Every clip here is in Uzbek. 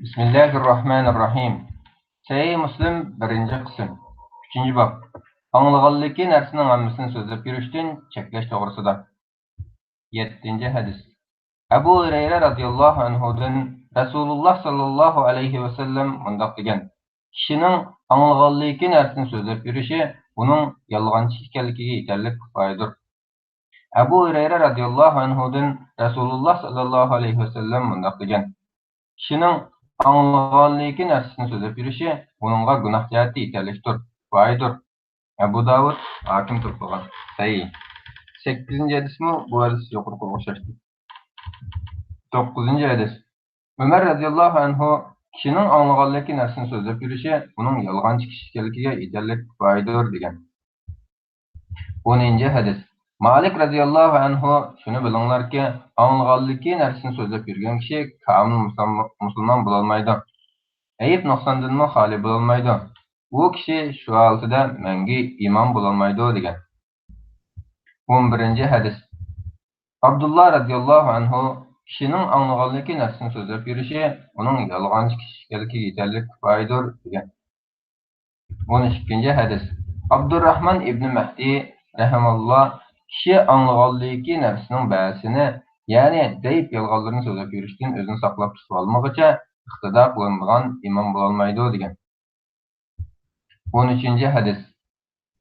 Bismillahirrahmanirrahim. Sahih Muslim 1. kısım. 3. bab. Anlığanlıki nərsinin hamısını sözləb yürüşdün, çəkləş doğrusida. 7. hadis. Abu Hurayra radiyallahu anhudan Rasulullah sallallahu aleyhi ve sellem mundaq degan: Kişinin anlığanlıki nərsini sözləb yürüşü onun yalğancı ekanligiga yetarlik kifoyadır. Abu Hurayra radiyallahu anhudan Rasulullah sallallahu aleyhi ve sellem mundaq degan: Kişinin anlığanlıki nərsini sözləb yürüşü onunğa günah cəhəti yetarlikdir, kifoyadır. Abu Davud hakim toplagan. Sahih. 8. hadismi bu hadis yuqori qo'yishdi. 9. hadis. Ömer radiyallahu anhu kişinin anlığanlıki nərsini sözləb yürüşü onun yalğancı kishi ekanligiga yetarlik kifoyadır degan. 10. hadis. Malik radiyallahu anhu şunu bilinglar ki, anlığanlıki nərsini sözləb yürgən kişi kamil musulman bo'lolmaydi. Ayıp nuqsondan xoli bo'lolmaydi. Bu kişi şu altida mangi iman bo'lolmaydi degan. 11. hadis. Abdullah radiyallahu anhu kişinin anlığanlıki nərsini sözləb yürüşü onun yalğancı kishi ekanligiga yetarlik kifoyadır degan. 12. hadis. Abdurrahman ibn Mahdi rahimalloh kişi anlığanlıki nərsinin bəsini, yani deyip yalğanlarını sözləb yürüşdən özünü saqlab tutub almağıca iqtida qılınmağan iman bo'lolmaydi degan. 13. hadis.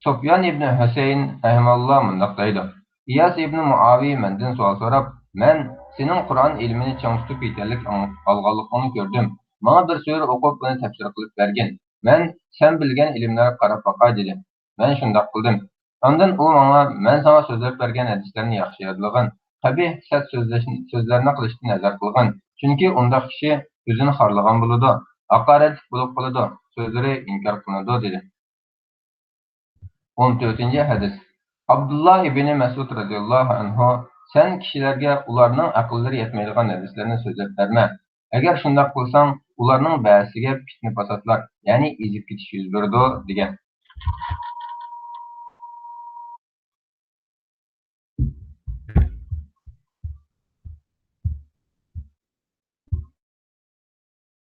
Sufyan ibn Hüseyin rahimalloh mundaq deydi: İyas ibn Muaviy menden sual sorab, "Men senin Kur'an ilmini çiң tutub yetarlik alğanligini gördüm. Bana bir sure o'qib buni tafsir qilib bergin. Men sen bilgen ilimlere qarab baqay" dedi. Men shundaq qildim. Ondan u menga "Men sana sözləb bergen hadislarni yaxshi yodlagin, qabih sət sözlərini qilishni nazar qilgin. Chunki undaq kishi o'zini xorlagan bo'ladi, haqoratlik bo'lib qoladi, sözleri inkar qiladi" dedi. 14. hadis. Abdullah ibn Mas'ud radiyallahu anhu sen kişilerge ularning aqllari yetmaydigan hadislarni sözləb berme. Agar shundaq qilsang, ularning ba'siga fitna fasodlar, ya'ni ezib ketish yuz beradi degan.